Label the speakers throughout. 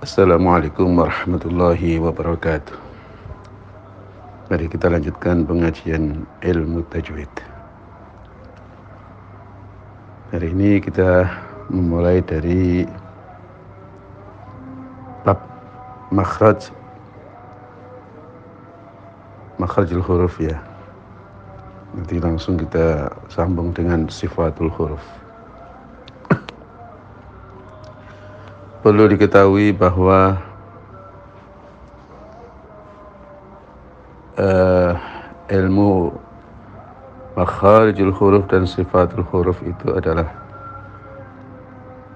Speaker 1: Assalamualaikum warahmatullahi wabarakatuh. Mari kita lanjutkan pengajian ilmu tajwid. Hari ini kita memulai dari bab makhrajul huruf ya. Nanti langsung kita sambung dengan sifatul huruf. Perlu diketahui bahwa ilmu makharijul huruf dan sifatul huruf itu adalah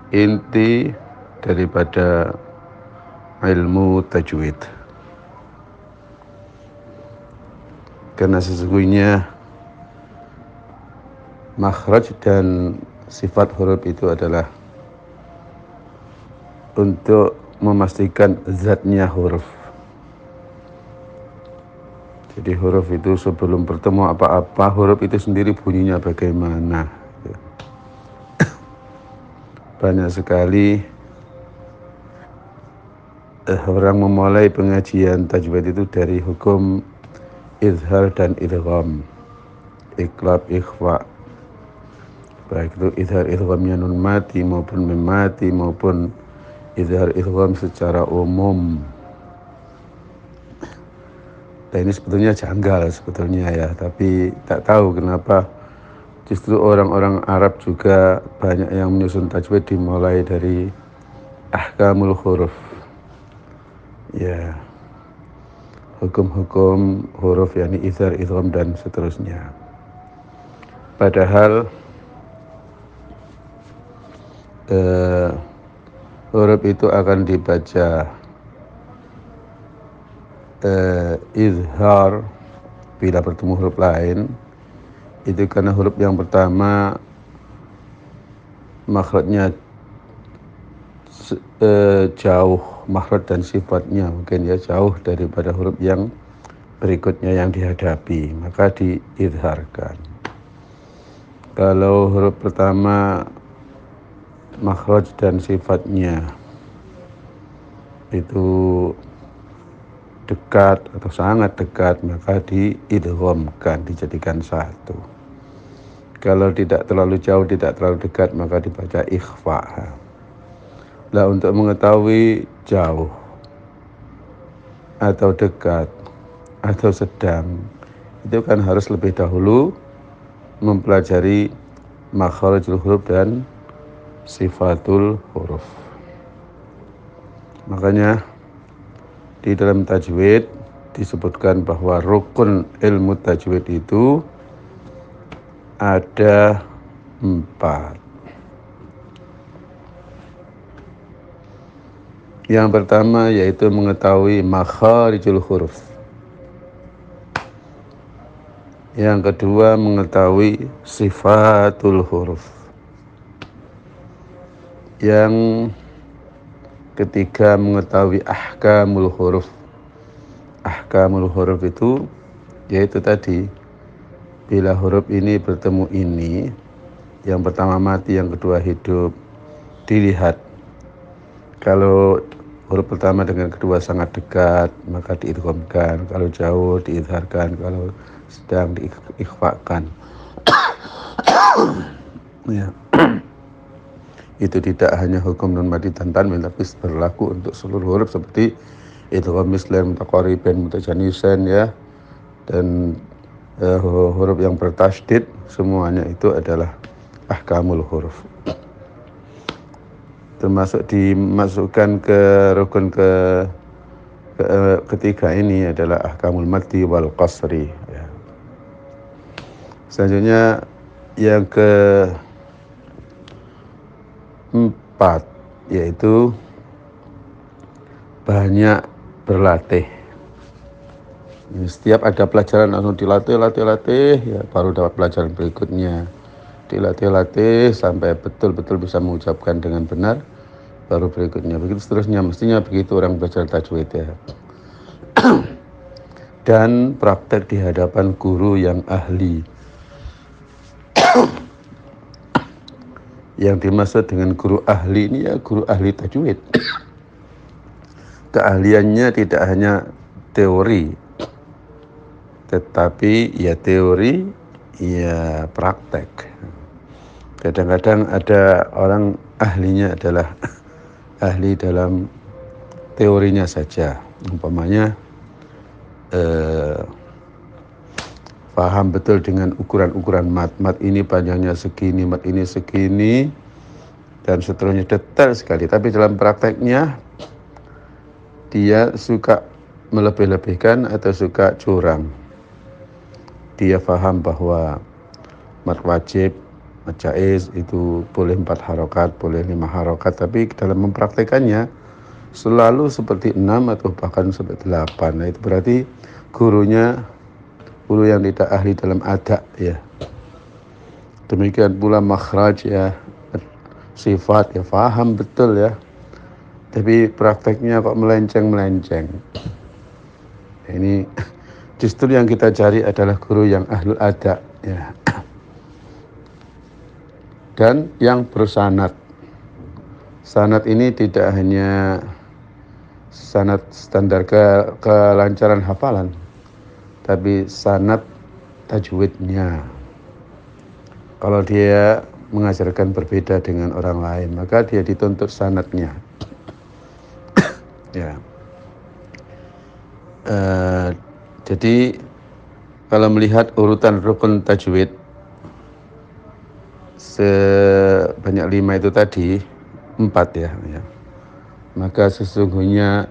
Speaker 1: inti daripada ilmu tajwid. Karena sesungguhnya makhraj dan sifat huruf itu adalah untuk memastikan zatnya huruf. Jadi huruf itu sebelum bertemu apa-apa, huruf itu sendiri bunyinya bagaimana. Banyak sekali orang memulai pengajian tajwid itu dari hukum izhar dan idgham, iqlab, ikhfa. Baik itu izhar idghamnya nun mati maupun mim mati maupun izhar idgham secara umum. Dan ini sebetulnya janggal sebetulnya ya, tapi tak tahu kenapa justru orang-orang Arab juga banyak yang menyusun tajwid dimulai dari ahkamul huruf. Ya, hukum-hukum huruf yakni izhar, idgham dan seterusnya. Padahal huruf itu akan dibaca izhar bila bertemu huruf lain itu karena huruf yang pertama makhrajnya jauh, makhraj dan sifatnya mungkin ya jauh daripada huruf yang berikutnya yang dihadapi, maka diizharkan. Kalau huruf pertama makhraj dan sifatnya itu dekat atau sangat dekat, maka diidghamkan, dijadikan satu. Kalau tidak terlalu jauh, tidak terlalu dekat, maka dibaca ikhfa. Lah untuk mengetahui jauh atau dekat atau sedang, itu kan harus lebih dahulu mempelajari makharijul huruf dan sifatul huruf. Makanya di dalam tajwid disebutkan bahwa rukun ilmu tajwid itu ada 4. Yang pertama yaitu mengetahui makharijul huruf. Yang kedua mengetahui sifatul huruf. Yang ketiga mengetahui ahkamul huruf. Ahkamul huruf itu yaitu tadi bila huruf ini bertemu ini, yang pertama mati, yang kedua hidup, dilihat. Kalau huruf pertama dengan kedua sangat dekat, maka diidghamkan. Kalau jauh diizharkan, kalau sedang diikhfakan. Ya. Itu tidak hanya hukum nun madi dan tanwin, tapi berlaku untuk seluruh huruf seperti idgham mislan, mutaqariban, mutajannisan ya. Dan huruf yang bertasydid semuanya itu adalah ahkamul huruf. Termasuk dimasukkan ke rukun ketiga ini adalah ahkamul maddi wal qasri ya. Selanjutnya yang keempat yaitu banyak berlatih. Setiap ada pelajaran langsung dilatih ya, baru dapat pelajaran berikutnya. Dilatih sampai betul-betul bisa mengucapkan dengan benar, baru berikutnya. Begitu seterusnya, mestinya begitu orang belajar tajwid ya. Dan praktek di hadapan guru yang ahli. Yang dimaksud dengan guru ahli ini ya guru ahli tajwid. keahliannya tidak hanya teori, tetapi ya teori, ya praktek. Kadang-kadang ada orang ahlinya adalah ahli dalam teorinya saja. Umpamanya paham betul dengan ukuran-ukuran mat. Mat ini panjangnya segini, mat ini segini, dan seterusnya detail sekali. Tapi dalam prakteknya dia suka melebih-lebihkan atau suka curang. Dia paham bahwa mat wajib, mat jaiz itu boleh 4 harokat, boleh 5 harokat, tapi dalam mempraktekannya selalu seperti 6 atau bahkan seperti 8. Nah, itu berarti guru yang tidak ahli dalam ada, ya. Demikian pula makhraj, ya, sifat, ya, paham betul, ya, tapi prakteknya kok melenceng-melenceng. Ini justru yang kita cari adalah guru yang ahlul ada, ya, dan yang bersanad. Sanad ini tidak hanya sanad standar kelancaran hafalan, tapi sanad tajwidnya. Kalau dia mengajarkan berbeda dengan orang lain, maka dia dituntut sanadnya. Ya. Jadi kalau melihat urutan rukun tajwid sebanyak 5 itu tadi, 4 ya. Maka sesungguhnya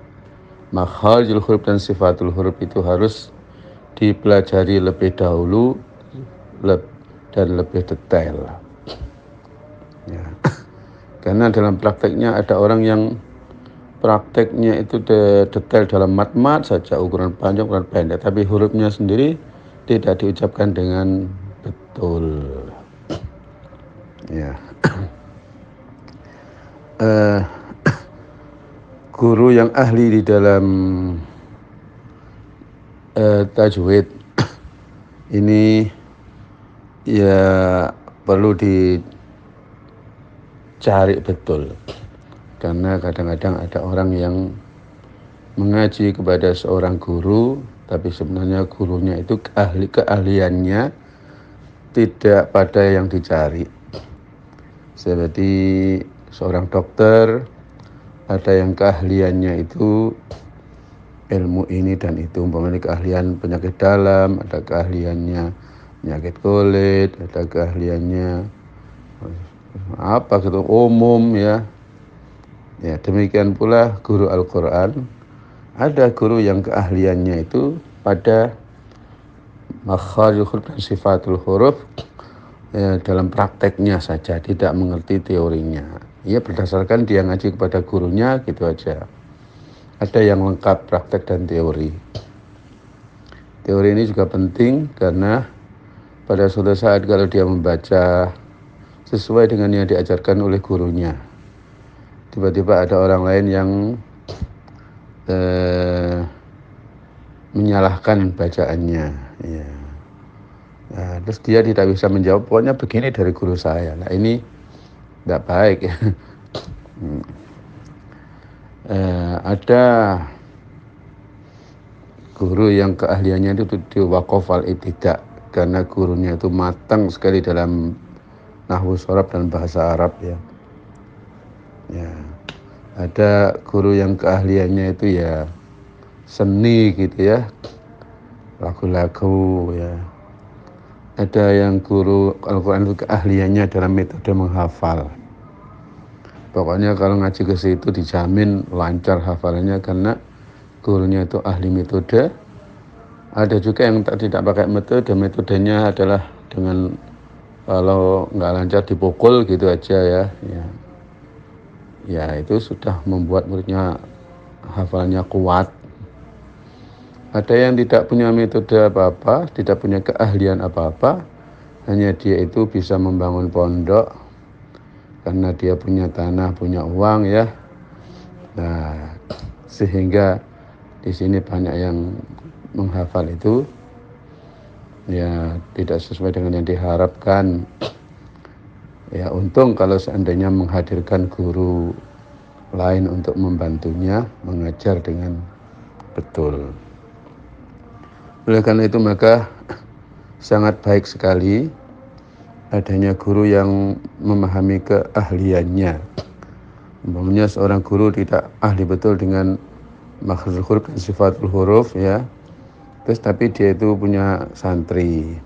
Speaker 1: makharijul huruf dan sifatul huruf itu harus dipelajari lebih dahulu dan lebih detail. Ya. Karena dalam prakteknya ada orang yang prakteknya itu detail dalam mat-mat saja, ukuran panjang, ukuran pendek, tapi hurufnya sendiri tidak diucapkan dengan betul. Ya. Guru yang ahli di dalam tajwid ini ya perlu dicari betul, karena kadang-kadang ada orang yang mengaji kepada seorang guru, tapi sebenarnya gurunya itu keahliannya tidak pada yang dicari. Seperti seorang dokter, ada yang keahliannya itu ilmu ini dan itu, umpamanya keahlian penyakit dalam, ada keahliannya penyakit kulit, ada keahliannya apa gitu umum, ya. Ya, demikian pula guru Al-Qur'an, ada guru yang keahliannya itu pada makharijul huruf dan sifatul huruf, ya, dalam prakteknya saja, tidak mengerti teorinya. Ya, berdasarkan dia ngaji kepada gurunya gitu aja. Ada yang lengkap praktek dan teori. Teori ini juga penting karena pada suatu saat kalau dia membaca sesuai dengan yang diajarkan oleh gurunya, tiba-tiba ada orang lain yang menyalahkan bacaannya, ya. Nah, terus dia tidak bisa menjawab, pokoknya begini dari guru saya. Nah, ini tidak baik, ya. Ada guru yang keahliannya itu di waqaf al-ibtida, karena gurunya itu matang sekali dalam nahwu sharaf dan bahasa Arab, ya. Ya. Ada guru yang keahliannya itu ya seni gitu, ya, lagu-lagu, ya. Ada yang guru Al-Quran itu keahliannya dalam metode menghafal. Pokoknya kalau ngaji ke situ dijamin lancar hafalannya karena gurunya itu ahli metode. Ada juga yang tidak pakai metodenya adalah dengan kalau nggak lancar dipukul gitu aja, ya. Ya, itu sudah membuat muridnya hafalannya kuat. Ada yang tidak punya metode apa-apa, tidak punya keahlian apa-apa, hanya dia itu bisa membangun pondok karena dia punya tanah, punya uang, ya. Nah, sehingga di sini banyak yang menghafal itu ya tidak sesuai dengan yang diharapkan. Ya, untung kalau seandainya menghadirkan guru lain untuk membantunya mengajar dengan betul. Oleh karena itu maka sangat baik sekali adanya guru yang memahami keahliannya. Umpamanya seorang guru tidak ahli betul dengan makhrajul huruf dan sifatul huruf ya, terus tapi dia itu punya santri.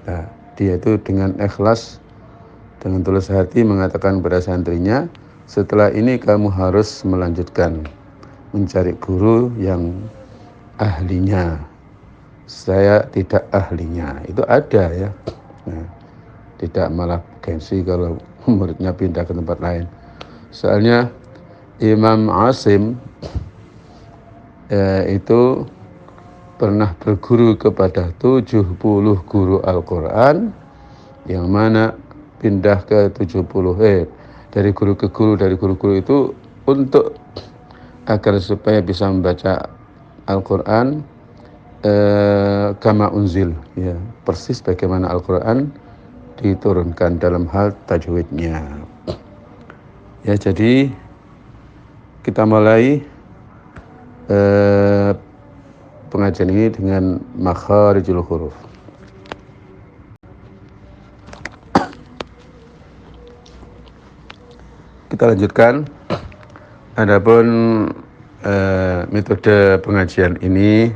Speaker 1: Nah, dia itu dengan ikhlas, dengan tulus hati mengatakan kepada santrinya, setelah ini kamu harus melanjutkan mencari guru yang ahlinya. Saya tidak ahlinya. Itu ada ya. Nah, tidak malah gengsi kalau muridnya pindah ke tempat lain. Soalnya Imam Asim itu pernah berguru kepada 70 guru Al-Quran, yang mana pindah ke 70 dari guru ke guru, dari guru-guru itu untuk agar supaya bisa membaca Al-Quran kama unzil ya, persis bagaimana Al-Quran diturunkan dalam hal tajwidnya. Ya, jadi kita mulai pengajian ini dengan makharijul huruf. Kita lanjutkan. Adapun metode pengajian ini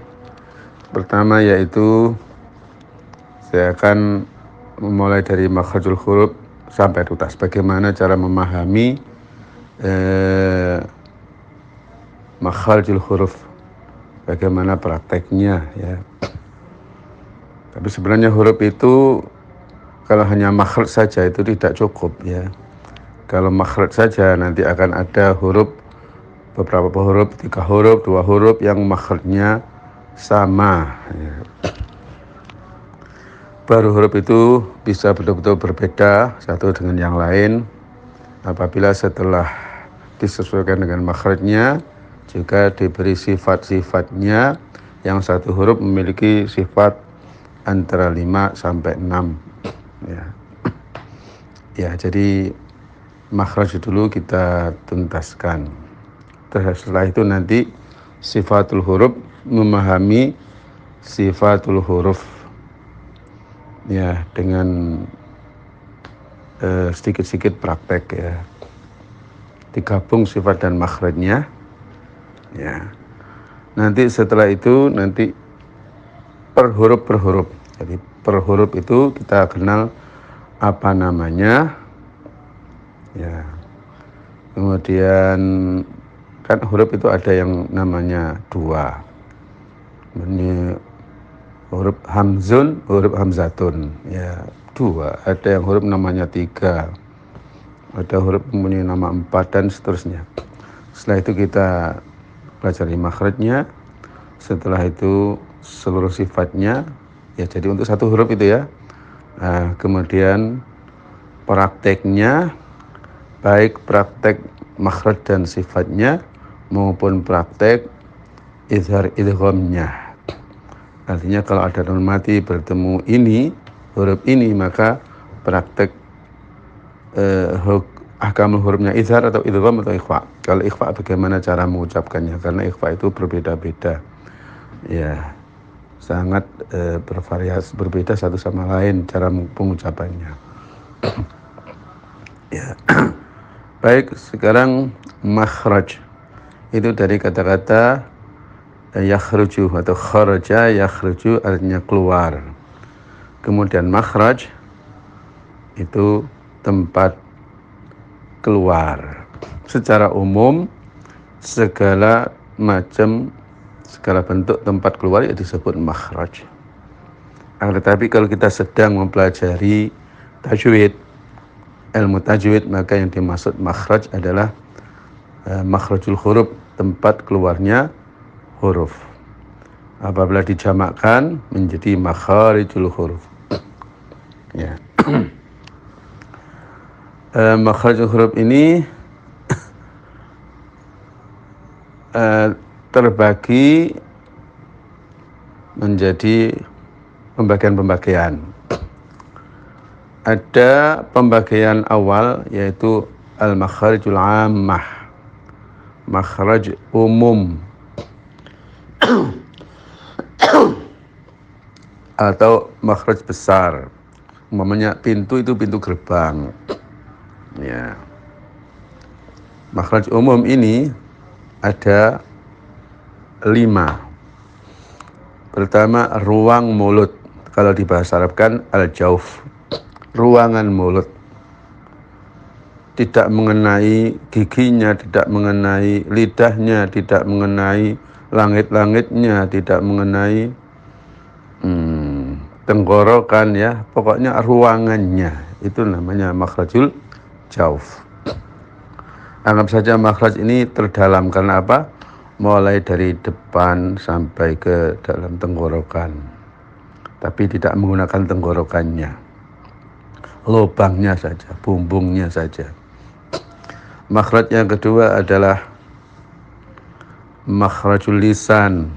Speaker 1: pertama yaitu saya akan memulai dari makharijul huruf sampai tuntas. Bagaimana cara memahami makharijul huruf, bagaimana prakteknya ya. Tapi sebenarnya huruf itu kalau hanya makhraj saja itu tidak cukup ya. Kalau makhraj saja nanti akan ada huruf, beberapa huruf, 3 huruf, 2 huruf yang makhrajnya sama ya. Baru huruf itu bisa betul-betul berbeda satu dengan yang lain apabila setelah disesuaikan dengan makhrajnya juga diberi sifat-sifatnya, yang satu huruf memiliki sifat antara 5 sampai 6 ya. Ya, jadi makhraj dulu kita tuntaskan. Terus setelah itu nanti sifatul huruf, memahami sifatul huruf ya, dengan sedikit-sedikit praktek ya. Digabung sifat dan makhrajnya ya. Nanti setelah itu nanti per huruf. Jadi per huruf itu kita kenal apa namanya ya. Kemudian kan huruf itu ada yang namanya 2. Ini huruf hamzun, huruf hamzatun ya, 2. Ada yang huruf namanya 3. Ada huruf mempunyai nama 4 dan seterusnya. Setelah itu kita pelajari makhrajnya, setelah itu seluruh sifatnya ya. Jadi untuk satu huruf itu ya. Nah, kemudian prakteknya, baik praktek makhraj dan sifatnya maupun praktek izhar idghamnya. Artinya kalau ada nun mati bertemu ini, huruf ini, maka praktek ahkamul hurufnya izhar atau idgham atau ikhfa. Kalau ikhfa bagaimana cara mengucapkannya, karena ikhfa itu berbeda-beda ya, sangat bervariasi, berbeda satu sama lain cara pengucapannya. Ya. Baik, sekarang makhraj itu dari kata-kata yakhruju atau kharaja yakhruju, artinya keluar. Kemudian makhraj itu tempat keluar. Secara umum segala bentuk tempat keluar ya disebut makhraj. Tetapi kalau kita sedang mempelajari tajwid, ilmu tajwid, maka yang dimaksud makhraj adalah makhrajul huruf, tempat keluarnya huruf. Apabila dijamakkan menjadi makharijul huruf ya. Makharijul huruf ini terbagi menjadi pembagian-pembagian. Ada pembagian awal yaitu al-makharijul ammah. makhraj umum atau makhraj besar. Umpamanya pintu itu pintu gerbang. Ya. Makhraj umum ini ada 5. Pertama, ruang mulut. Kalau di bahasa Arab kan al-jauf, ruangan mulut. Tidak mengenai giginya, tidak mengenai lidahnya, tidak mengenai langit-langitnya, tidak mengenai tenggorokan ya. Pokoknya ruangannya. Itu namanya makhrajul jauf. Anggap saja makhraj ini terdalam karena apa? Mulai dari depan sampai ke dalam tenggorokan. Tapi tidak menggunakan tenggorokannya. Lubangnya saja, bumbungnya saja. Makhraj yang kedua adalah makhrajul lisan.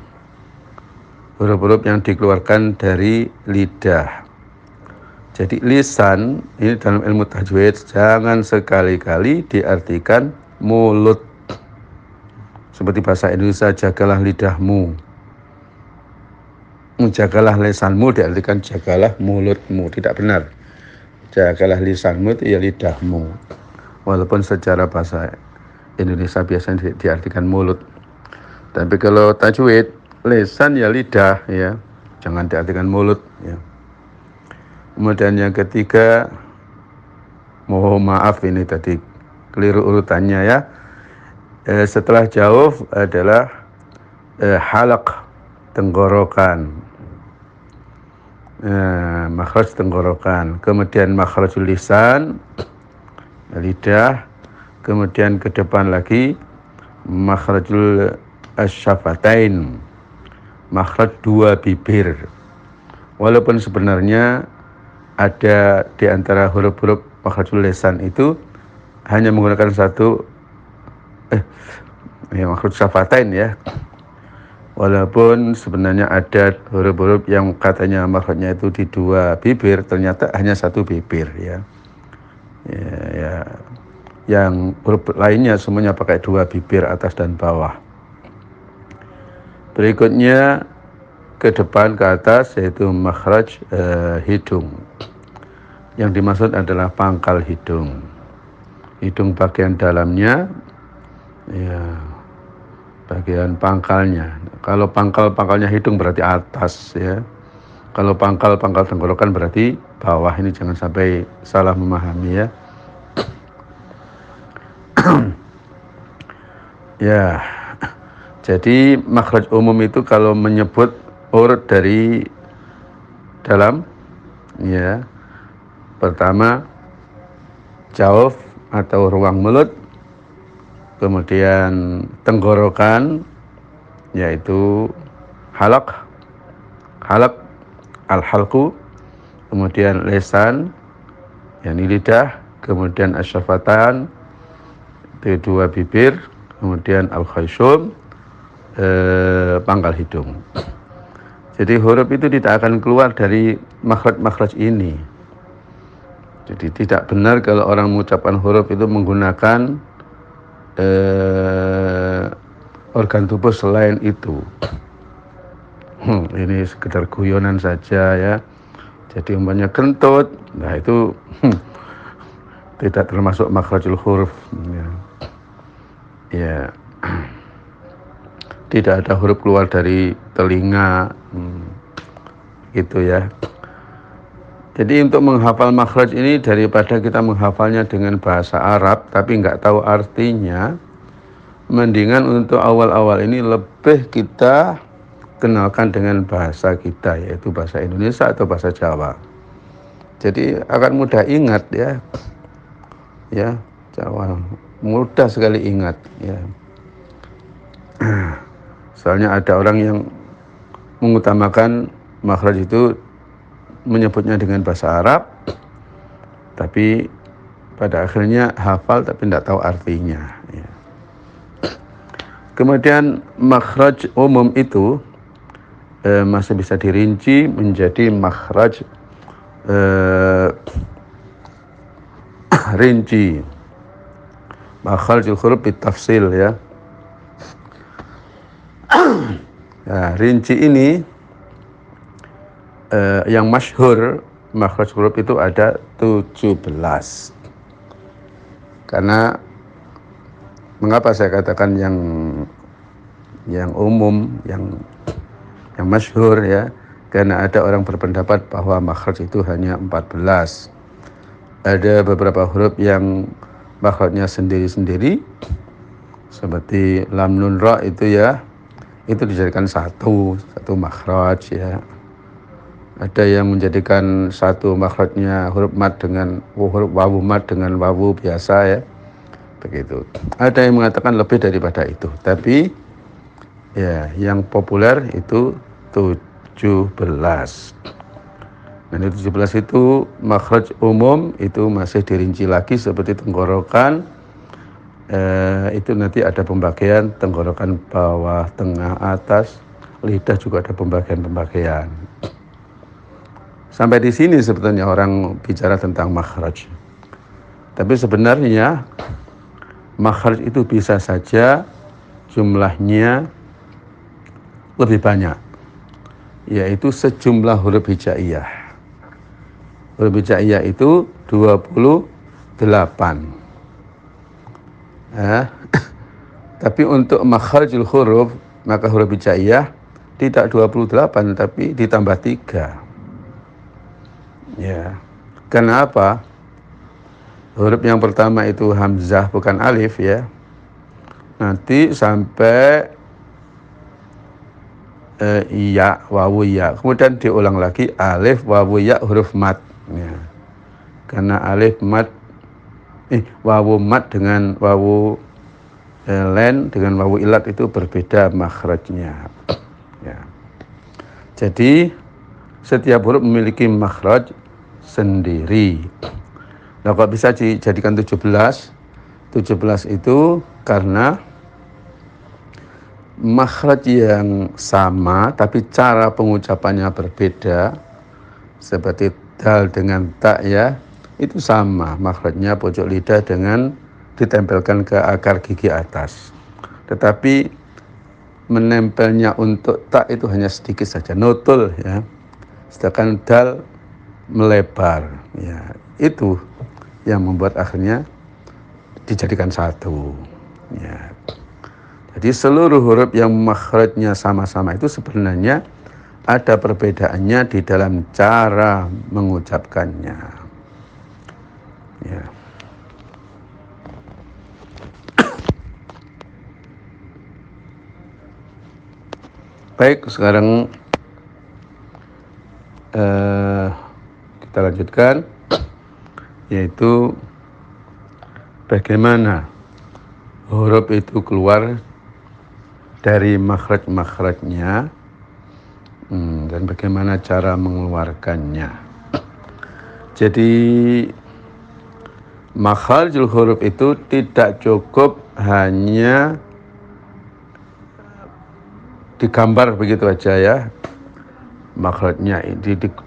Speaker 1: Huruf-huruf yang dikeluarkan dari lidah. Jadi lisan ini dalam ilmu tajwid jangan sekali-kali diartikan mulut. Seperti bahasa Indonesia, jagalah lidahmu. Jagalah lisanmu diartikan jagalah mulutmu. Tidak benar. Jagalah lisanmu itu ya lidahmu. Walaupun secara bahasa Indonesia biasanya diartikan mulut. Tapi kalau tajwid, lisan ya lidah ya. Jangan diartikan mulut ya. Kemudian yang ketiga, mohon maaf ini tadi keliru urutannya ya. Setelah jauf adalah halaq, tenggorokan. Makhraj tenggorokan. Kemudian makhrajul lisan, lidah. Kemudian ke depan lagi makhrajul asyafatain, makhraj 2 bibir. Walaupun sebenarnya ada di antara huruf-huruf makhrajul lisan itu hanya menggunakan satu makhraj syafatain ya. Walaupun sebenarnya ada huruf-huruf yang katanya makhrajnya itu di 2 bibir, ternyata hanya 1 bibir ya. Yang huruf lainnya semuanya pakai 2 bibir atas dan bawah. Berikutnya ke depan ke atas yaitu makhraj hidung. Yang dimaksud adalah pangkal hidung. Hidung bagian dalamnya, ya, bagian pangkalnya. Kalau pangkalnya hidung berarti atas ya. Kalau pangkal tenggorokan berarti bawah. Ini jangan sampai salah memahami ya. Ya. Jadi makhraj umum itu kalau menyebut urut dari dalam ya. Pertama jauf atau ruang mulut, kemudian tenggorokan yaitu halaq al-halqu, kemudian lisan yakni lidah, kemudian asyafatan itu 2 bibir, kemudian al-khayshum pangkal hidung. Jadi huruf itu tidak akan keluar dari makhraj ini. Jadi tidak benar kalau orang mengucapkan huruf itu menggunakan organ tubuh selain itu. Ini sekedar guyonan saja ya. Jadi umpamanya kentut, nah itu tidak termasuk makhrajul huruf ya. Ya. Tidak ada huruf keluar dari telinga gitu ya. Jadi untuk menghafal makhraj ini daripada kita menghafalnya dengan bahasa Arab tapi nggak tahu artinya, mendingan untuk awal-awal ini lebih kita kenalkan dengan bahasa kita, yaitu bahasa Indonesia atau bahasa Jawa. Jadi akan mudah ingat ya. Ya, Jawa mudah sekali ingat ya. Soalnya ada orang yang mengutamakan makhraj itu menyebutnya dengan bahasa Arab, tapi pada akhirnya hafal tapi tidak tahu artinya ya. Kemudian makhraj umum itu masih bisa dirinci menjadi makhraj rinci, makhrajul huruf bitafsil ya. Nah, rinci ini yang masyhur makhraj huruf itu ada 17. Karena mengapa saya katakan yang umum, yang masyhur ya? Karena ada orang berpendapat bahwa makhraj itu hanya 14. Ada beberapa huruf yang makhrajnya sendiri-sendiri, seperti lam nun ra itu ya, itu dijadikan satu makhraj ya. Ada yang menjadikan satu makhrajnya huruf mad dengan huruf wawu mad dengan wawu biasa ya, begitu. Ada yang mengatakan lebih daripada itu, tapi ya yang populer itu 17. Dan 17 itu makhraj umum itu masih dirinci lagi seperti tenggorokan. Itu nanti ada pembagian tenggorokan bawah, tengah, atas. Lidah juga ada pembagian. Sampai di sini sebetulnya orang bicara tentang makhraj. Tapi sebenarnya makhraj itu bisa saja jumlahnya lebih banyak, yaitu sejumlah huruf hijaiyah. Huruf hijaiyah itu 28. Tapi untuk makharijul huruf, maka huruf hijaiyah tidak 28 tapi ditambah 3. Ya. Kenapa? Huruf yang pertama itu hamzah bukan alif ya. Nanti sampai ya, wawu ya. Kemudian diulang lagi alif, wawu ya, huruf mad. Ya. Karena alif mad, wawu mad dengan wawu len dengan wawu ilat itu berbeda makhrajnya. Ya. Jadi setiap huruf memiliki makhraj sendiri. Nah, kok bisa dijadikan 17? 17 itu karena makhraj yang sama tapi cara pengucapannya berbeda. Seperti dal dengan ta ya, itu sama makhrajnya pojok lidah dengan ditempelkan ke akar gigi atas. Tetapi menempelnya untuk ta itu hanya sedikit saja, nutul ya. Sedangkan dal melebar ya. Itu yang membuat akhirnya dijadikan satu ya. Jadi seluruh huruf yang makhrajnya sama-sama itu sebenarnya ada perbedaannya di dalam cara mengucapkannya ya. Baik, sekarang kita lanjutkan, yaitu bagaimana huruf itu keluar dari makhraj-makhrajnya dan bagaimana cara mengeluarkannya. Jadi makharijul huruf itu tidak cukup hanya digambar begitu aja ya. Makhrajnya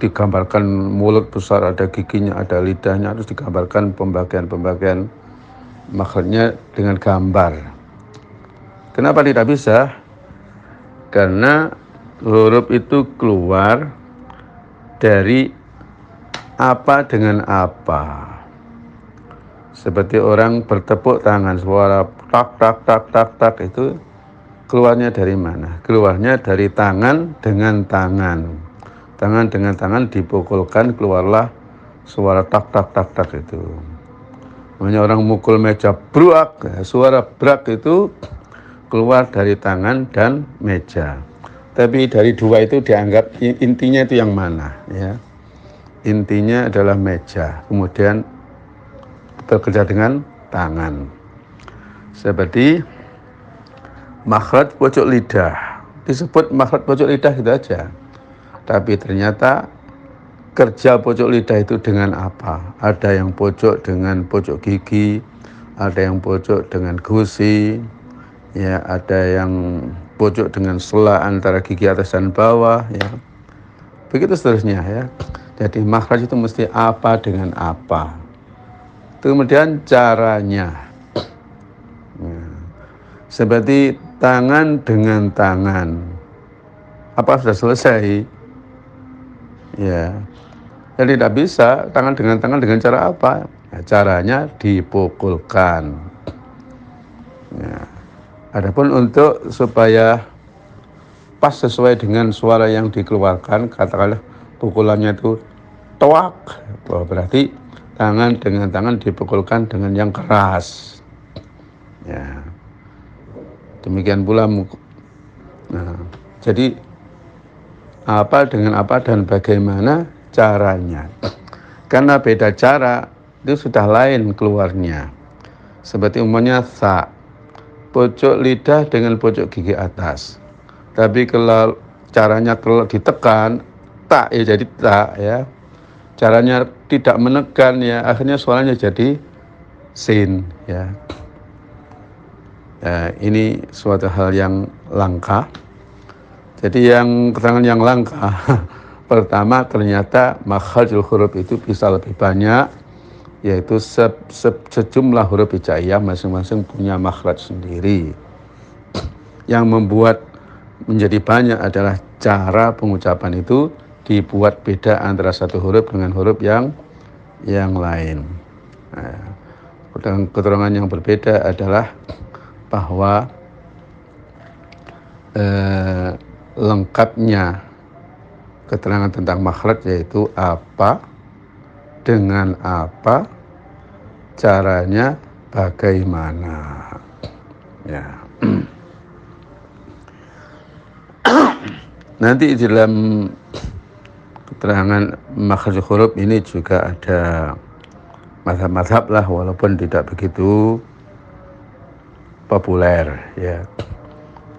Speaker 1: digambarkan mulut besar, ada giginya, ada lidahnya, harus digambarkan pembagian makhrajnya dengan gambar. Kenapa tidak bisa? Karena huruf itu keluar dari apa dengan apa. Seperti orang bertepuk tangan, suara tak tak tak tak tak itu keluarnya dari mana? Keluarnya dari tangan dengan tangan. Tangan dengan tangan dipukulkan, keluarlah suara tak tak tak tak itu. Namanya orang mukul meja brak, suara brak itu keluar dari tangan dan meja. Tapi dari dua itu dianggap intinya itu yang mana ya? Intinya adalah meja, kemudian bekerja dengan tangan. Seperti makhraj pojok lidah, disebut makhraj pojok lidah gitu aja. Tapi ternyata kerja pojok lidah itu dengan apa? Ada yang pojok dengan pojok gigi, ada yang pojok dengan gusi, ya, ada yang pojok dengan sela antara gigi atas dan bawah, ya. Begitu seterusnya ya. Jadi makhraj itu mesti apa dengan apa. Kemudian caranya. Seperti tangan dengan tangan. Apa sudah selesai? Ya. Jadi tidak bisa tangan dengan cara apa? Ya, caranya dipukulkan. Ya. Adapun untuk supaya pas sesuai dengan suara yang dikeluarkan, katakanlah pukulannya itu toak, berarti tangan dengan tangan dipukulkan dengan yang keras. Ya. Demikian pula nah, jadi apa dengan apa dan bagaimana caranya. Karena beda cara itu sudah lain keluarnya. Seperti umumnya sa, pojok lidah dengan pojok gigi atas. Tapi kalau caranya kalau ditekan tak ya jadi tak ya. Caranya tidak menekan ya akhirnya suaranya jadi sin ya. Ya, ini suatu hal yang langka. Jadi yang keterangan yang langka pertama ternyata makhrajul huruf itu bisa lebih banyak, yaitu sejumlah huruf hijaiyah masing-masing punya makhraj sendiri. Yang membuat menjadi banyak adalah cara pengucapan itu dibuat beda antara satu huruf dengan huruf yang lain. Nah, keterangan yang berbeda adalah bahwa lengkapnya keterangan tentang makhraj yaitu apa, dengan apa, caranya bagaimana. Ya. Nanti dalam keterangan makhraj huruf ini juga ada mazhab-mazhab lah, walaupun tidak begitu populer ya.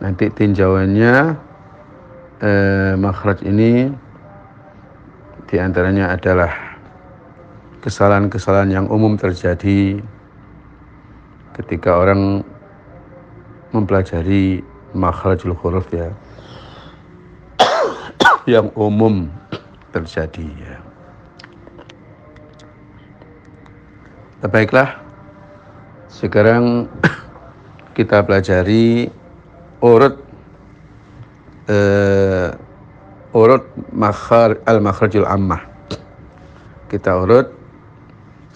Speaker 1: Nanti tinjauannya makhraj ini diantaranya adalah kesalahan-kesalahan yang umum terjadi ketika orang mempelajari makhrajul huruf ya, yang umum terjadi ya. Baiklah, sekarang kita pelajari urut al-makhrajul ammah. Kita urut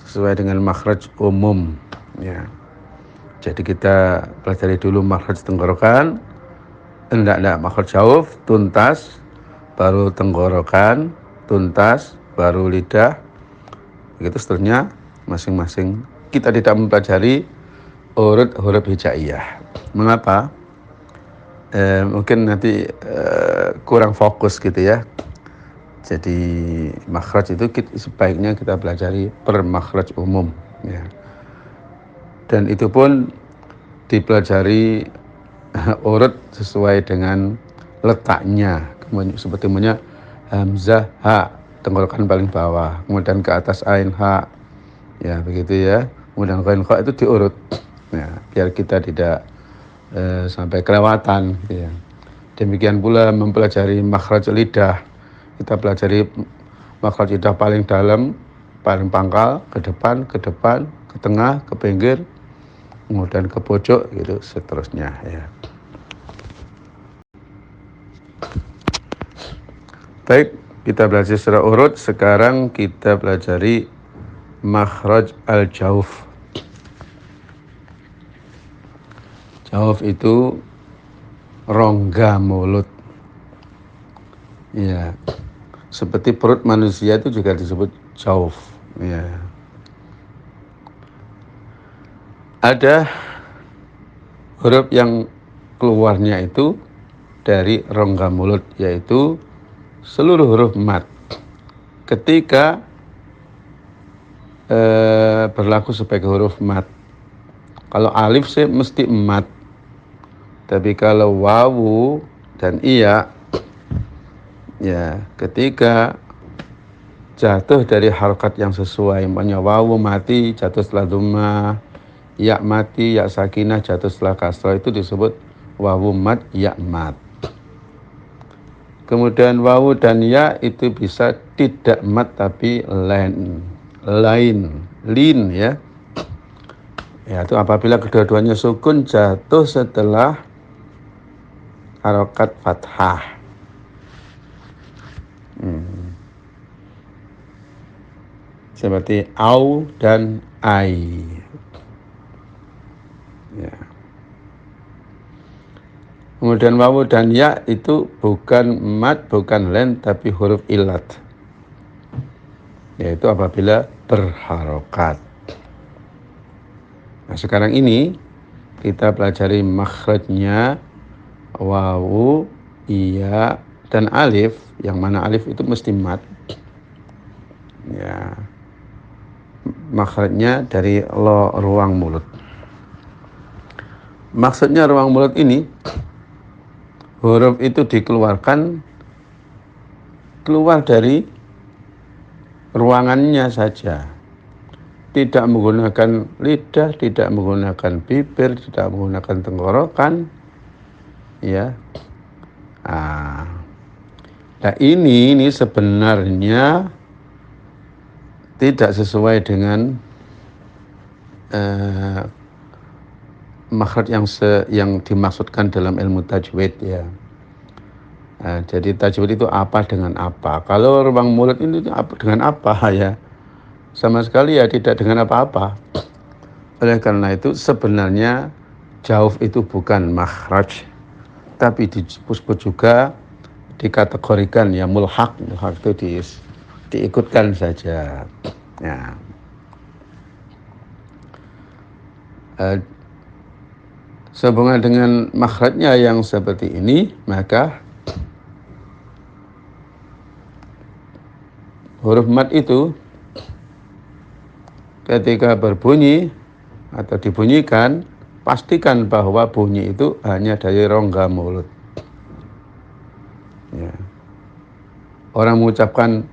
Speaker 1: sesuai dengan makhraj umum ya. Jadi kita pelajari dulu makhraj tenggorokan, makhraj jauf, tuntas, baru tenggorokan, tuntas, baru lidah. Begitu seterusnya masing-masing. Kita tidak mempelajari urut huruf hijaiyah. Mengapa? Mungkin nanti kurang fokus gitu ya. Jadi makhraj itu sebaiknya kita pelajari per makhraj umum ya. Dan itu pun dipelajari urut sesuai dengan letaknya. Seperti hamzah ha, tenggorokan paling bawah, kemudian ke atas ain ha. Ya, begitu ya. Kemudian ghain kha itu diurut. Ya, biar kita tidak sampai kelewatan ya. Demikian pula mempelajari makhraj lidah. Kita pelajari makhraj lidah paling dalam, paling pangkal, ke depan, ke tengah, ke pinggir, kemudian ke pojok gitu seterusnya ya. Baik, kita belajar secara urut. Sekarang kita pelajari makhraj al-jauf. Jauf itu rongga mulut. Ya. Seperti perut manusia itu juga disebut jauf. Ya. Ada huruf yang keluarnya itu dari rongga mulut, yaitu seluruh huruf mad. Ketika berlaku sebagai huruf mad. Kalau alif sih mesti mad. Tapi kalau wawu dan iya, ya ketika jatuh dari harokat yang sesuai, umpamanya wawu mati jatuh setelah dhammah, ya mati, ya sakinah jatuh setelah kasrah, itu disebut wawu mad, ya mad. Kemudian wawu dan ya itu bisa tidak mad tapi lin ya. Ya, itu apabila kedua-duanya sukun jatuh setelah harokat fathah. Seperti au dan ai. Ya. Kemudian wawu dan ya itu bukan mad, bukan len, tapi huruf ilat. Yaitu apabila berharokat. Nah, sekarang ini kita pelajari makhrajnya wawu, iya, dan alif. Yang mana alif itu mesti mad. Ya. Makhrajnya dari lo, ruang mulut. Maksudnya ruang mulut ini, huruf itu dikeluarkan keluar dari ruangannya saja. Tidak menggunakan lidah, tidak menggunakan bibir, tidak menggunakan tenggorokan. Ya. Nah ini sebenarnya tidak sesuai dengan makhraj yang dimaksudkan dalam ilmu tajwid ya. Nah, jadi tajwid itu apa dengan apa? Kalau ruang mulut ini dengan apa ya? Sama sekali ya tidak dengan apa-apa. Oleh karena itu sebenarnya jauf itu bukan makhraj, tapi disebut juga dikategorikan ya mulhaq itu diikutkan saja. Ya. Sehubungan dengan makhrajnya yang seperti ini, maka huruf mad itu ketika berbunyi atau dibunyikan, pastikan bahwa bunyi itu hanya dari rongga mulut. Ya. Orang mengucapkan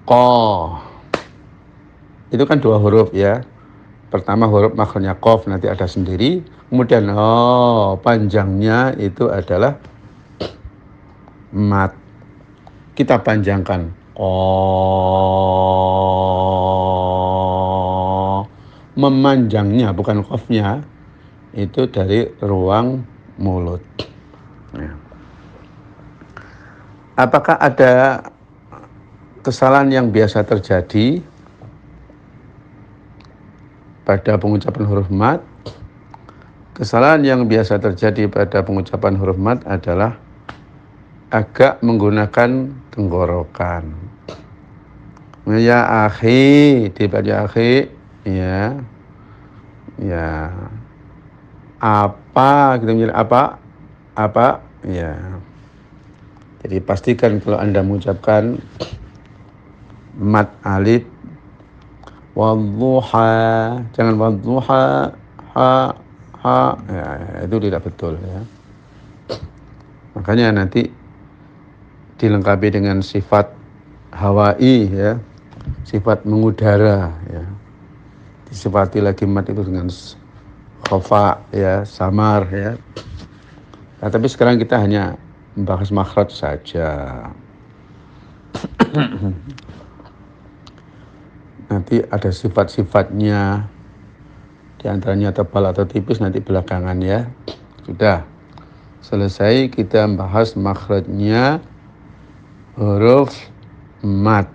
Speaker 1: ko, itu kan dua huruf ya. Pertama huruf makhrajnya qaf nanti ada sendiri, kemudian panjangnya itu adalah mat. Kita panjangkan memanjangnya bukan qafnya itu dari ruang mulut. Ya. Apakah ada kesalahan yang biasa terjadi pada pengucapan huruf mad? Kesalahan yang biasa terjadi pada pengucapan huruf mad adalah agak menggunakan tenggorokan. Ya akhi, dibaca akhi, ya. Ya. Apa, kita bilang apa, ya. Jadi pastikan kalau Anda mengucapkan mad alif wadduha, jangan wadduha ha ya, itu tidak betul ya. Makanya nanti dilengkapi dengan sifat hawai ya, sifat mengudara ya. Disifati lagi mad itu dengan khofa ya, samar ya. Nah, tapi sekarang kita hanya membahas makhraj saja. Nanti ada sifat-sifatnya, di antaranya tebal atau tipis nanti belakangan ya. Sudah selesai kita membahas makhrajnya huruf mad.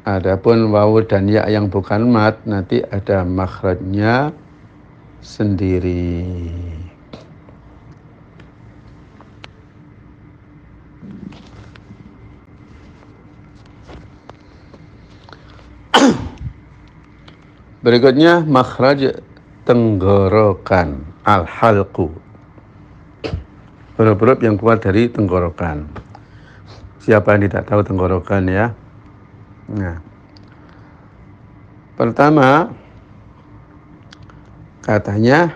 Speaker 1: Adapun wawu dan ya yang bukan mad nanti ada makhrajnya sendiri. Berikutnya makhraj tenggorokan, al-halqu. Huruf-huruf yang keluar dari tenggorokan. Siapa yang tidak tahu tenggorokan ya? Nah, pertama katanya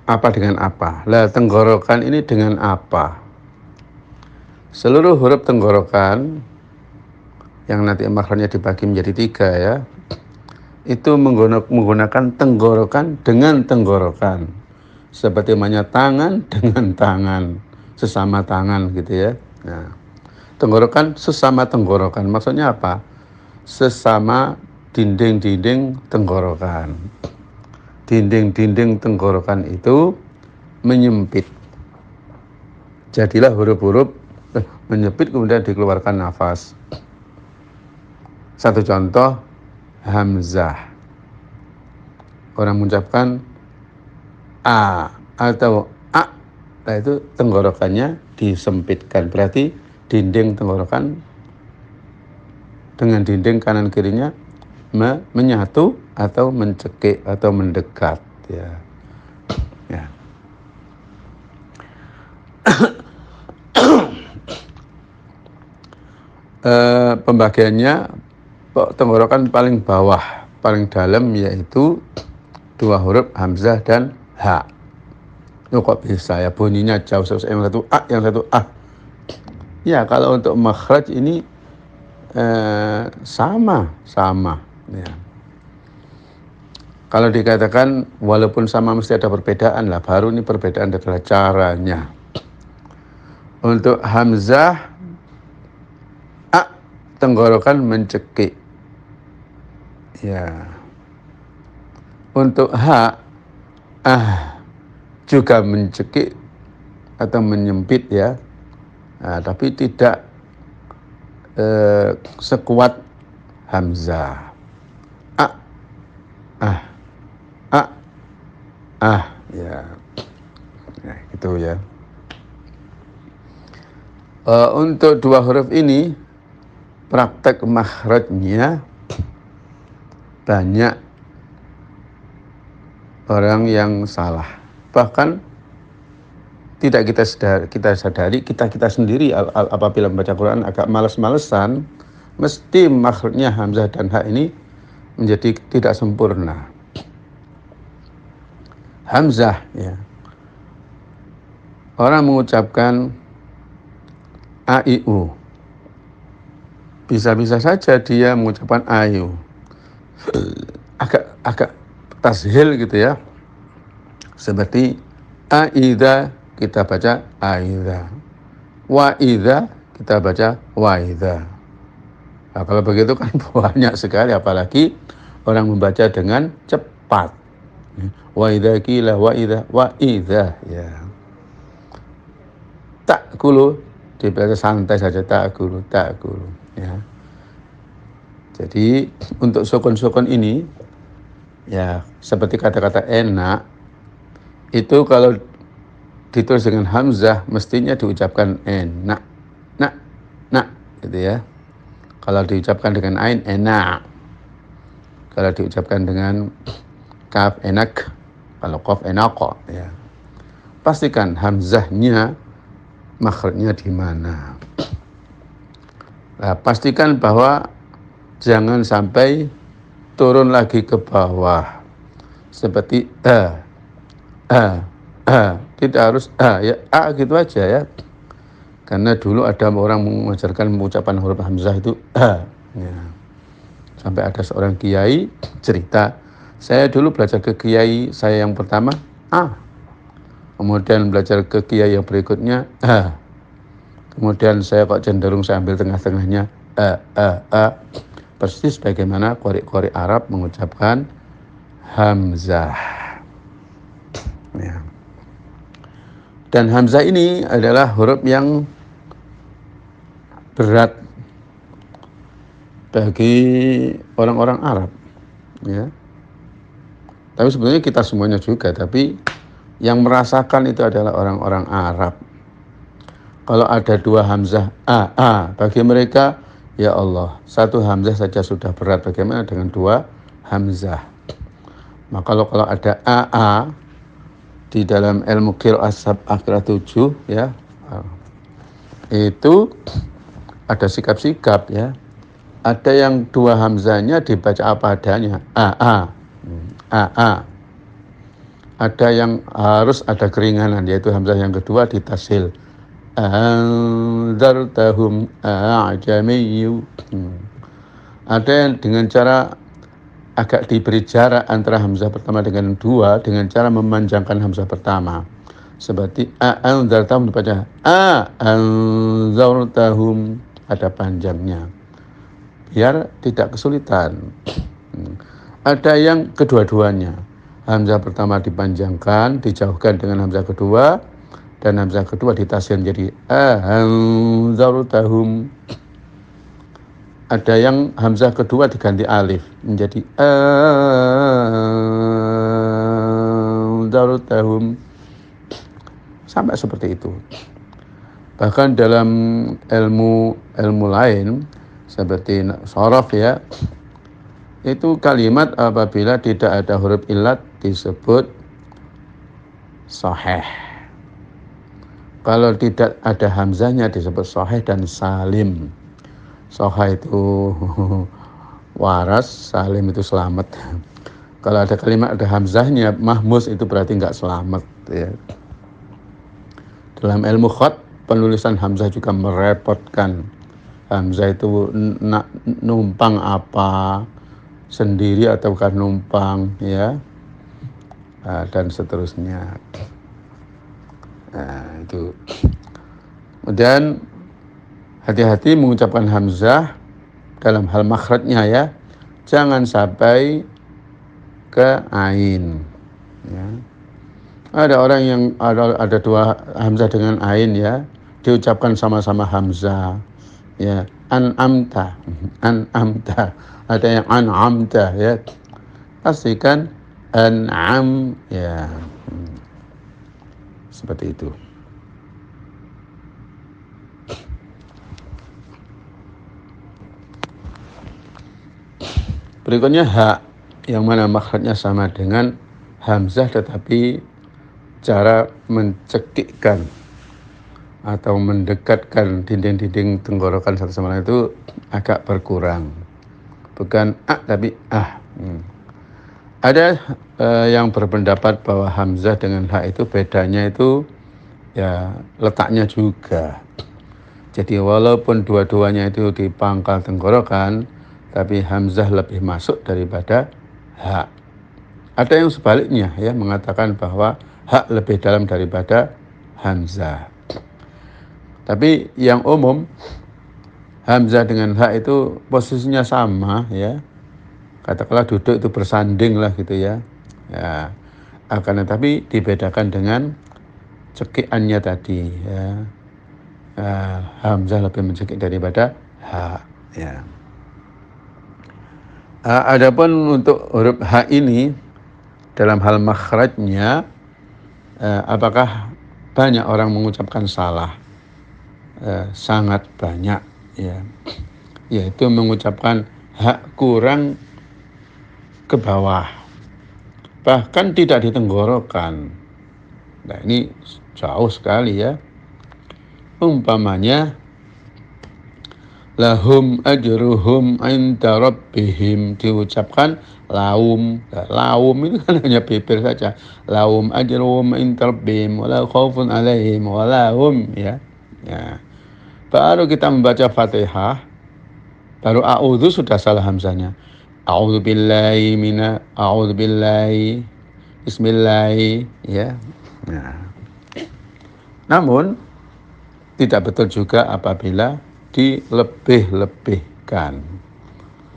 Speaker 1: apa dengan apa? Lah tenggorokan ini dengan apa? Seluruh huruf tenggorokan yang nanti makhrajnya dibagi menjadi 3 ya, itu menggunakan tenggorokan dengan tenggorokan, seperti namanya tangan dengan tangan, sesama tangan gitu ya. Nah, tenggorokan sesama tenggorokan maksudnya apa? Sesama dinding-dinding tenggorokan. Dinding-dinding tenggorokan itu menyempit. Jadilah huruf-huruf menyempit kemudian dikeluarkan nafas. Satu contoh, hamzah. Orang mengucapkan a atau a, nah itu tenggorokannya disempitkan. Berarti dinding tenggorokan dengan dinding kanan kirinya menyatu atau mencekik atau mendekat, ya. Ya. Pembagiannya tenggorokan paling bawah, paling dalam yaitu dua huruf hamzah dan ha. Itu kok bisa ya bunyinya jauh, yang satu a, yang satu a. Ya kalau untuk makhraj ini sama. Ya. Kalau dikatakan walaupun sama mesti ada perbedaan lah, baru ini perbedaan adalah caranya. Untuk hamzah a, tenggorokan mencekik. Ya. Untuk ha, juga mencekik atau menyempit ya. Nah, tapi tidak sekuat hamzah. Ya. Nah, gitu ya. Untuk dua huruf ini praktek makhrajnya banyak orang yang salah. Bahkan tidak kita sadari, kita sendiri apabila membaca Quran agak males-malesan, mesti makhrajnya hamzah dan ha ini menjadi tidak sempurna. Hamzah, ya. Orang mengucapkan a, i, u. Bisa-bisa saja dia mengucapkan ayu. Agak tashil gitu ya. Seperti aidha kita baca aidha. Wa idha kita baca wa idha. Nah, kalau begitu kan banyak sekali, apalagi orang membaca dengan cepat. Wa idha qila wa idha ya. Ta'kulu dibaca santai saja, ta'kulu ya. Jadi untuk sukun-sukun ini ya seperti kata-kata enak itu kalau ditulis dengan hamzah mestinya diucapkan enak, nak gitu ya. Kalau diucapkan dengan ain enak. Kalau diucapkan dengan kaf enak, kalau qaf enaqa ya. Pastikan hamzahnya makhrajnya di mana. Nah, pastikan bahwa jangan sampai turun lagi ke bawah. Seperti tidak harus ya gitu aja ya. Karena dulu ada orang mengajarkan mengucapkan huruf hamzah itu ya. Sampai ada seorang kiai cerita, saya dulu belajar ke kiai saya yang pertama kemudian belajar ke kiai yang berikutnya kemudian saya kok cenderung saya ambil tengah-tengahnya persis bagaimana qori Arab mengucapkan hamzah ya. Dan hamzah ini adalah huruf yang berat bagi orang-orang Arab ya. Tapi sebenarnya kita semuanya juga, tapi yang merasakan itu adalah orang-orang Arab. Kalau ada dua hamzah bagi mereka, ya Allah, satu hamzah saja sudah berat, bagaimana dengan dua hamzah? Maka kalau ada di dalam ilmu qiraah qiraah 7 ya, itu ada sikap-sikap ya. Ada yang dua hamzahnya dibaca apa adanya, Ada yang harus ada keringanan, yaitu hamzah yang kedua ditasil. Anzartahum a'jamiyyu. Ada yang dengan cara agak diberi jarak antara hamzah pertama dengan dua, dengan cara memanjangkan hamzah pertama. Seperti anzartahum dibaca anzartahum, ada panjangnya. Biar tidak kesulitan. Ada yang kedua-duanya. Hamzah pertama dipanjangkan, dijauhkan dengan hamzah kedua, dan hamzah kedua ditasir menjadi anzartahum. Ada yang hamzah kedua diganti alif menjadi anzartahum. Sampai seperti itu. Bahkan dalam ilmu lain seperti shorof ya, itu kalimat apabila tidak ada huruf illat disebut sahih. Kalau tidak ada hamzahnya disebut sahih dan salim. Sahih itu waras, salim itu selamat. Kalau ada kalimat ada hamzahnya, mahmus itu berarti nggak selamat. Ya. Dalam ilmu khat, penulisan hamzah juga merepotkan. Hamzah itu numpang apa, sendiri ataukah numpang, ya, dan seterusnya. Nah, itu. Kemudian hati-hati mengucapkan hamzah dalam hal makhrajnya ya. Jangan sampai ke ain. Ya. Ada orang yang ada dua hamzah dengan ain ya, diucapkan sama-sama hamzah. Ya, an'amta. Ada yang an'amta ya. Pastikan an'am ya. Seperti itu. Berikutnya ha, yang mana makhrajnya sama dengan hamzah tetapi cara mencekikkan atau mendekatkan dinding-dinding tenggorokan satu sama lain itu agak berkurang. Bukan a tapi ah. Ada yang berpendapat bahwa hamzah dengan ha itu bedanya itu ya letaknya juga. Jadi walaupun dua-duanya itu di pangkal tenggorokan, tapi hamzah lebih masuk daripada ha. Ada yang sebaliknya ya mengatakan bahwa ha lebih dalam daripada hamzah. Tapi yang umum hamzah dengan ha itu posisinya sama ya. Katakanlah duduk itu bersanding lah gitu ya. Ya. Akan tetapi dibedakan dengan cekikannya tadi ya. Hamzah lebih mencekik daripada ha ya. Adapun untuk huruf ha ini dalam hal makhrajnya apakah banyak orang mengucapkan salah? Sangat banyak ya. Yaitu mengucapkan ha kurang ke bawah. Bahkan tidak ditenggorokan. Nah, ini jauh sekali ya. Umpamanya lahum ajruhum inda rabbihim diucapkan laum. Nah, laum itu kan hanya bibir saja. Lahum ajruhum inda rabbihim wala khaufun alaihim wala hum ya. Ya. Baru kita membaca Fatihah, baru a'udzu sudah salah hamzahnya. A'udzu billahi bismillah ya. Nah. Namun tidak betul juga apabila dilebih-lebihkan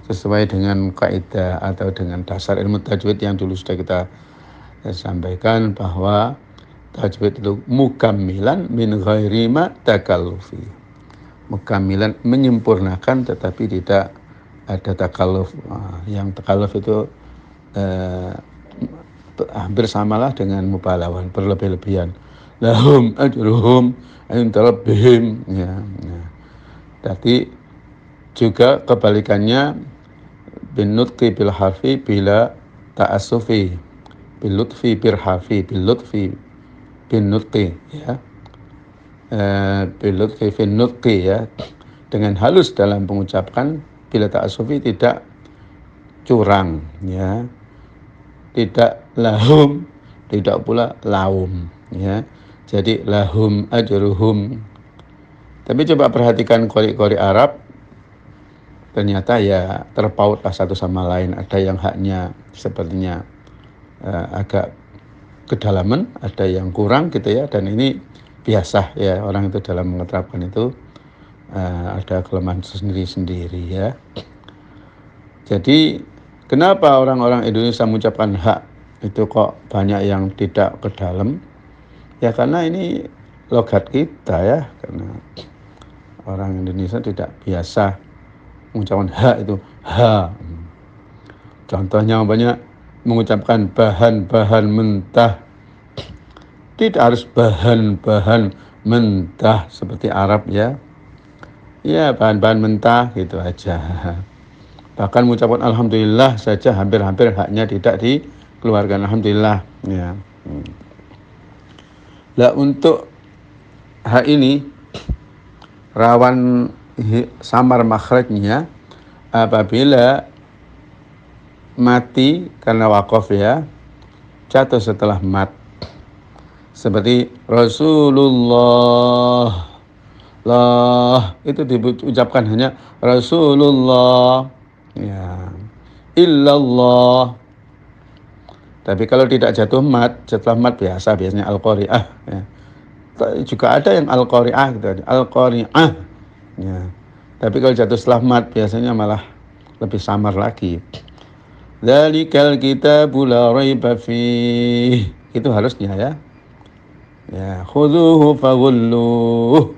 Speaker 1: sesuai dengan kaidah atau dengan dasar ilmu tajwid yang dulu sudah kita sampaikan bahwa tajwid itu mukammilan min ghairi ma takallufi. Mukammilan menyempurnakan tetapi tidak ada takalluf. Yang takalluf itu hampir samalah dengan mubalaghah, berlebih-lebihan. Lahum ajruhum inda rabbihim ya. Jadi juga kebalikannya bin nutqi bil harfi bila ta'assufi bil lutfi bil harfi bil lutfi bin nutqi ya. Bil lutfi bin nutqi ya, dengan halus dalam pengucapan bila ta'assufi tidak curang ya. Tidak lahum, tidak pula laum ya. Jadi lahum ajruhum. Tapi coba perhatikan qori-qori Arab, ternyata ya terpautlah satu sama lain. Ada yang haknya sepertinya agak kedalaman, ada yang kurang gitu ya. Dan ini biasa ya, orang itu dalam menerapkan itu ada kelemahan sendiri-sendiri ya. Jadi kenapa orang-orang Indonesia mengucapkan hak itu kok banyak yang tidak ke dalam? Ya karena ini logat kita ya, karena orang Indonesia tidak biasa mengucapkan ha itu ha. Contohnya banyak mengucapkan bahan-bahan mentah, tidak harus bahan-bahan mentah seperti Arab ya. Ya bahan-bahan mentah gitu aja. Bahkan mengucapkan alhamdulillah saja hampir-hampir haknya tidak dikeluarkan, alhamdulillah ya. Lah untuk hak ini rawan samar makhrajnya apabila mati karena waqaf ya, jatuh setelah mat. Seperti Rasulullah, lah itu diucapkan hanya Rasulullah ya, illallah. Tapi kalau tidak jatuh mat, setelah mat biasanya al-qari'ah ya. Juga ada yang al-qari'ah gitu, al-qari'ah ya. Tapi kalau jatuh setelah mat biasanya malah lebih samar lagi. Dzalikal kitabu la raiba fih. Itu harusnya ya. Ya, khudhuhu faghulluh,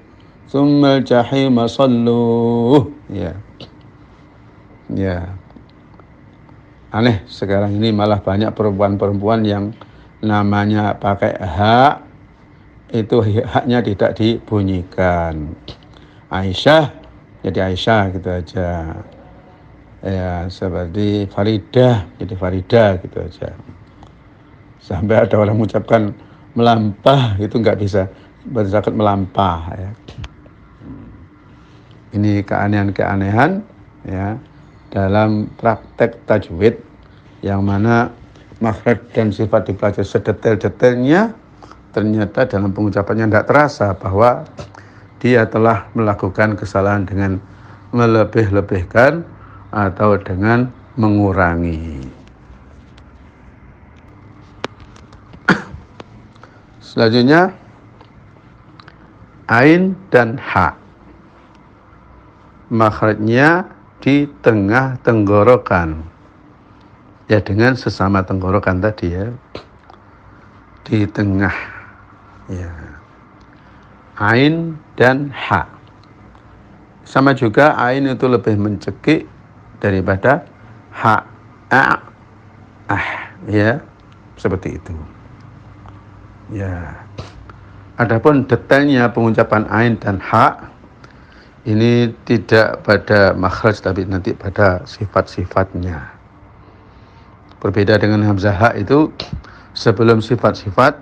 Speaker 1: tsumma al-jahima salluh. Ya. Ya. Aneh sekarang ini malah banyak perempuan-perempuan yang namanya pakai hak, itu haknya tidak dibunyikan. Aisyah jadi Aisyah gitu aja. Ya, seperti Faridah jadi Faridah gitu aja. Sampai ada orang mengucapkan melampah itu nggak bisa, berzakat melampah ya. Ini keanehan-keanehan ya dalam praktek tajwid yang mana makhraj dan sifat dipelajari sedetail-detailnya, ternyata dalam pengucapannya tidak terasa bahwa dia telah melakukan kesalahan dengan melebih-lebihkan atau dengan mengurangi. Selanjutnya ain dan ha, makhrajnya di tengah tenggorokan ya, dengan sesama tenggorokan tadi ya, di tengah ya, ain dan ha. Sama juga ain itu lebih mencekik daripada ha, ya, seperti itu ya. Adapun detailnya pengucapan ain dan ha ini tidak pada makhraj tapi nanti pada sifat-sifatnya. Berbeda dengan hamzah ha, itu sebelum sifat-sifat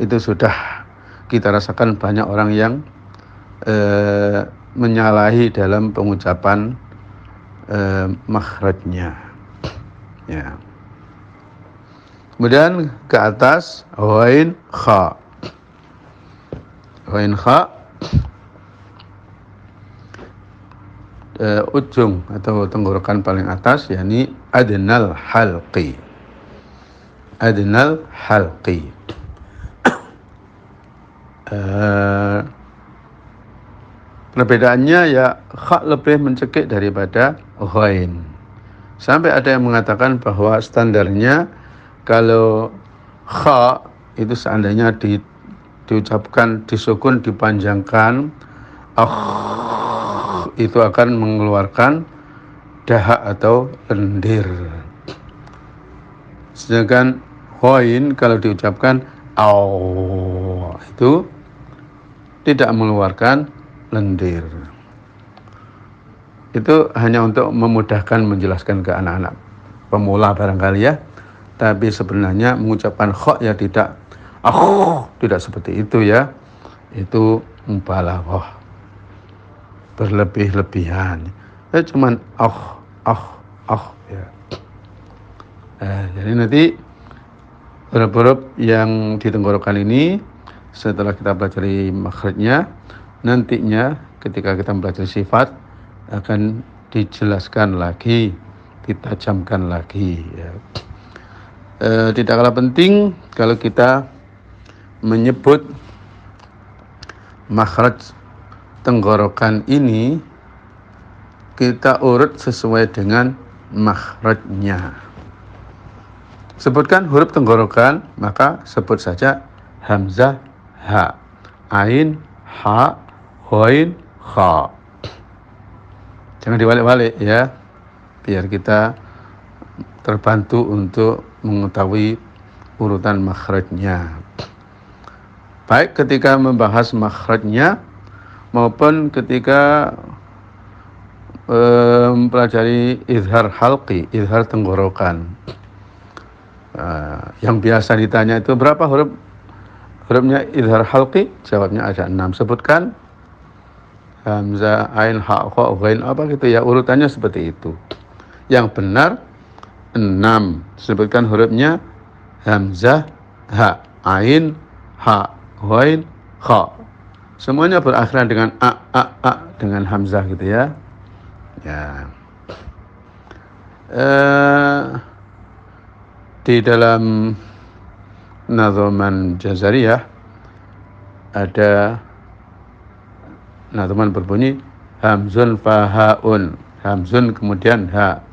Speaker 1: itu sudah kita rasakan banyak orang yang menyalahi dalam pengucapan makhrajnya ya. Kemudian ke atas ghain kha. Ghain kha ujung atau tenggorokan paling atas, yakni adnal halqi. Adnal halqi. Perbedaannya ya, kha lebih mencekik daripada ghain. Sampai ada yang mengatakan bahwa standarnya kalau kha itu seandainya diucapkan disukun, dipanjangkan, itu akan mengeluarkan dahak atau lendir. Sedangkan ghain kalau diucapkan itu tidak mengeluarkan lendir. Itu hanya untuk memudahkan menjelaskan ke anak-anak pemula barangkali ya. Tapi sebenarnya mengucapkan kha ya tidak seperti itu ya. Itu mubalaghah, berlebih-lebihan. Cuman ya. Jadi nanti huruf-huruf yang di tenggorokan ini setelah kita pelajari makhrajnya, nantinya ketika kita mempelajari sifat akan dijelaskan lagi, ditajamkan lagi ya. Tidak kalah penting kalau kita menyebut makhraj tenggorokan ini, kita urut sesuai dengan makhrajnya. Sebutkan huruf tenggorokan, maka sebut saja hamzah ha, ain ha, ghain kha. Jangan diwalik-walik ya, biar kita terbantu untuk mengetahui urutan makhrajnya. Baik ketika membahas makhrajnya maupun ketika mempelajari izhar halqi, izhar tenggorokan. Yang biasa ditanya itu berapa hurufnya izhar halqi? Jawabnya ada 6. Sebutkan hamzah, ain, ha, kha, ghain, apa gitu ya, urutannya seperti itu. Yang benar 6. Sebutkan hurufnya hamzah, ha, ain, ha, ghain, kha. Semuanya berakhiran dengan a dengan hamzah gitu ya. Ya. Di dalam Nadhaman Jazariyah ada nadhaman berbunyi hamzun fahaun, hamzun kemudian ha,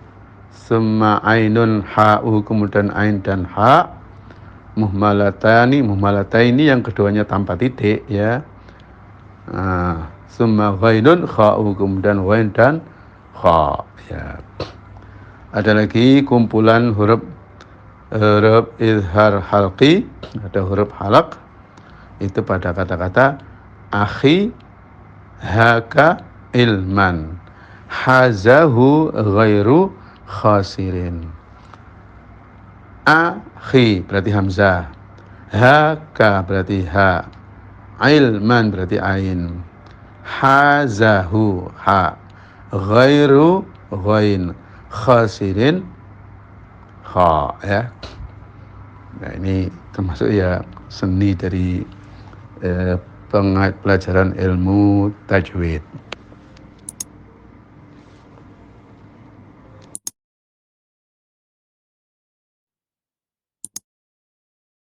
Speaker 1: summa ainun ha'u kemudian ain dan ha, muhmalataini yang keduanya tanpa titik ya. Summa ghainun kha'u kemudian ghain dan kha ya. Ada lagi kumpulan huruf izhar halqi, ada huruf halaq itu pada kata-kata akhi haka ilman, hazahu ghairu khasirin. Akhi berarti hamzah, haka berarti ha, ilman berarti ain, hazahu ha, ghairu ghain, khasirin kha ya. Nah ini termasuk ya seni dari pelajaran ilmu tajwid.